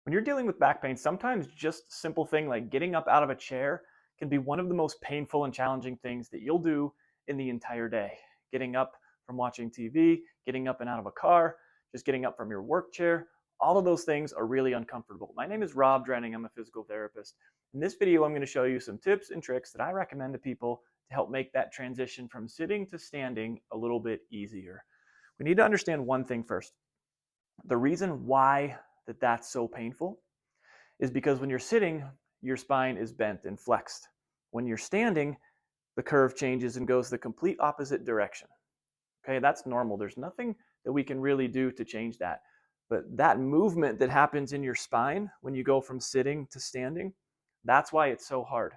When you're dealing with back pain, sometimes just a simple thing like getting up out of a chair can be one of the most painful and challenging things that you'll do in the entire day. Getting up from watching TV, getting up and out of a car, just getting up from your work chair, all of those things are really uncomfortable. My name is Rob Drenning. I'm a physical therapist. In this video, I'm going to show you some tips and tricks that I recommend to people to help make that transition from sitting to standing a little bit easier. We need to understand one thing first. The reason why that's so painful is because when you're sitting, your spine is bent and flexed. When you're standing, the curve changes and goes the complete opposite direction. Okay, that's normal. There's nothing that we can really do to change that. But that movement that happens in your spine when you go from sitting to standing, that's why it's so hard.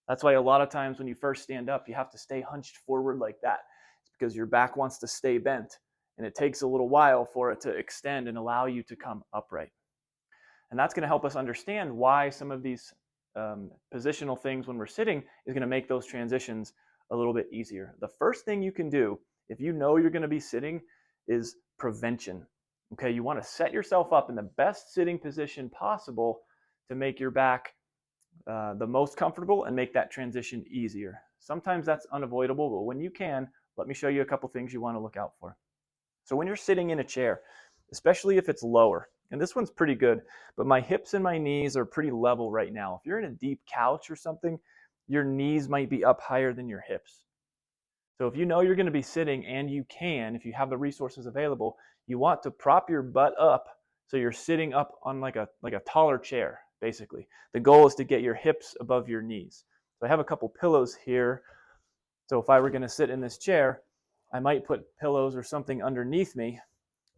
That's why a lot of times when you first stand up, you have to stay hunched forward like that. It's because your back wants to stay bent, and it takes a little while for it to extend and allow you to come upright. And that's going to help us understand why some of these positional things when we're sitting is going to make those transitions a little bit easier. The first thing you can do if you know you're going to be sitting is prevention. Okay, you want to set yourself up in the best sitting position possible to make your back the most comfortable and make that transition easier. Sometimes that's unavoidable, but when you can, let me show you a couple things you want to look out for. So when you're sitting in a chair, especially if it's lower, and this one's pretty good, but my hips and my knees are pretty level right now. If you're in a deep couch or something, your knees might be up higher than your hips. So if you know you're going to be sitting, and you can, if you have the resources available, you want to prop your butt up so you're sitting up on like a taller chair, basically. The goal is to get your hips above your knees. So I have a couple pillows here. So if I were going to sit in this chair, I might put pillows or something underneath me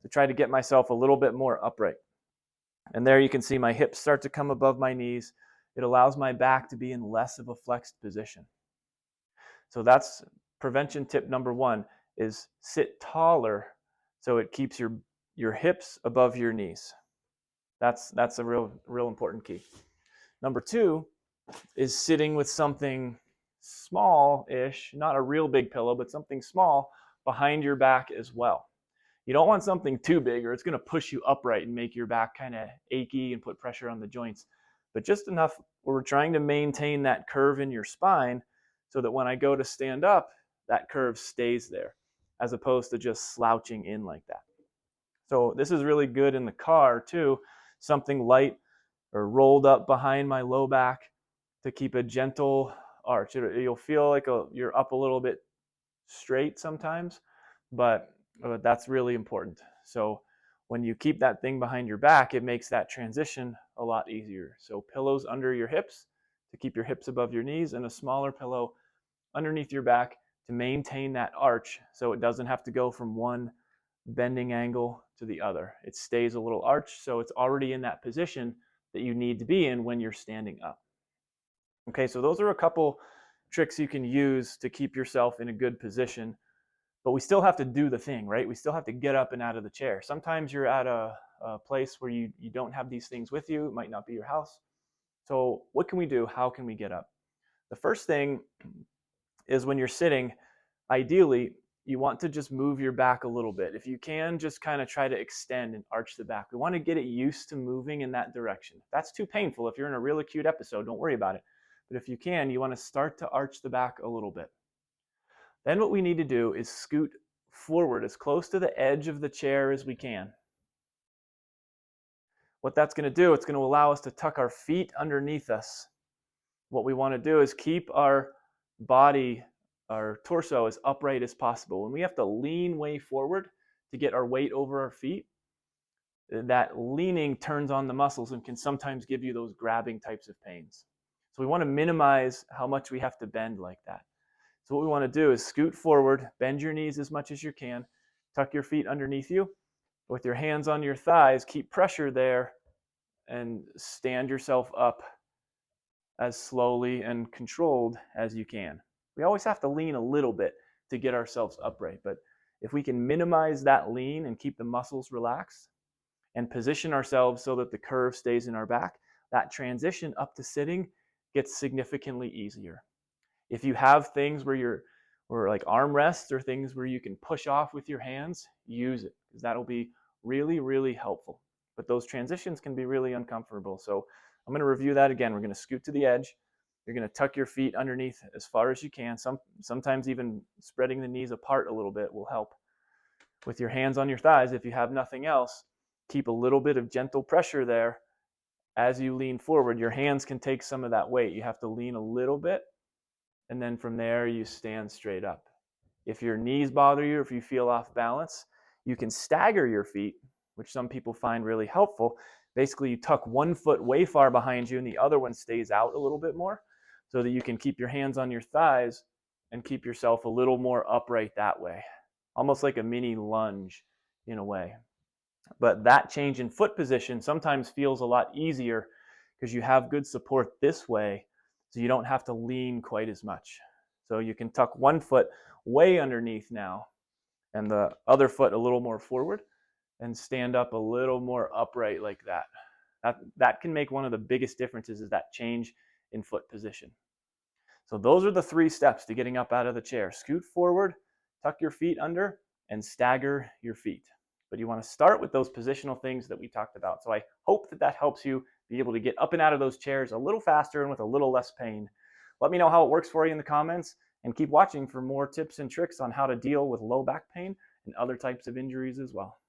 to try to get myself a little bit more upright. And there you can see my hips start to come above my knees. It allows my back to be in less of a flexed position. So that's prevention tip number one, is sit taller so it keeps your hips above your knees. That's a real important key. Number two is sitting with something small-ish, not a real big pillow, but something small behind your back as well. You don't want something too big or it's going to push you upright and make your back kind of achy and put pressure on the joints. But just enough where we're trying to maintain that curve in your spine so that when I go to stand up, that curve stays there as opposed to just slouching in like that. So this is really good in the car too, something light or rolled up behind my low back to keep a gentle arch. You'll feel like you're up a little bit straight sometimes, but that's really important. So when you keep that thing behind your back, it makes that transition a lot easier. So pillows under your hips to keep your hips above your knees, and a smaller pillow underneath your back to maintain that arch so it doesn't have to go from one bending angle to the other. It stays a little arch, so it's already in that position that you need to be in when you're standing up. Okay, so those are a couple tricks you can use to keep yourself in a good position, but we still have to do the thing, right? We still have to get up and out of the chair. Sometimes you're at a place where you don't have these things with you. It might not be your house. So what can we do? How can we get up? The first thing is when you're sitting, ideally, you want to just move your back a little bit. If you can, just kind of try to extend and arch the back. We want to get it used to moving in that direction. If that's too painful, if you're in a real acute episode, don't worry about it. But if you can, you want to start to arch the back a little bit. Then what we need to do is scoot forward as close to the edge of the chair as we can. What that's going to do, it's going to allow us to tuck our feet underneath us. What we want to do is keep our body, our torso, as upright as possible. When we have to lean way forward to get our weight over our feet, that leaning turns on the muscles and can sometimes give you those grabbing types of pains. So we want to minimize how much we have to bend like that. So what we want to do is scoot forward, bend your knees as much as you can, tuck your feet underneath you. With your hands on your thighs, keep pressure there and stand yourself up as slowly and controlled as you can. We always have to lean a little bit to get ourselves upright, but if we can minimize that lean and keep the muscles relaxed and position ourselves so that the curve stays in our back, that transition up to sitting gets significantly easier. If you have things or like armrests or things where you can push off with your hands, use it, because that'll be really, really helpful. but those transitions can be really uncomfortable. So I'm going to review that again. We're going to scoot to the edge. You're going to tuck your feet underneath as far as you can. Sometimes even spreading the knees apart a little bit will help. With your hands on your thighs, if you have nothing else, keep a little bit of gentle pressure there as you lean forward. Your hands can take some of that weight. You have to lean a little bit, and then from there you stand straight up. If your knees bother you, or if you feel off balance, you can stagger your feet, which some people find really helpful. Basically, you tuck one foot way far behind you and the other one stays out a little bit more, so that you can keep your hands on your thighs and keep yourself a little more upright that way. Almost like a mini lunge in a way. But that change in foot position sometimes feels a lot easier because you have good support this way, so you don't have to lean quite as much. So you can tuck one foot way underneath now and the other foot a little more forward and stand up a little more upright like that. That can make one of the biggest differences, is that change in foot position. So those are the 3 steps to getting up out of the chair. Scoot forward, tuck your feet under, and stagger your feet. But you want to start with those positional things that we talked about. So I hope that helps you be able to get up and out of those chairs a little faster and with a little less pain. Let me know how it works for you in the comments, and keep watching for more tips and tricks on how to deal with low back pain and other types of injuries as well.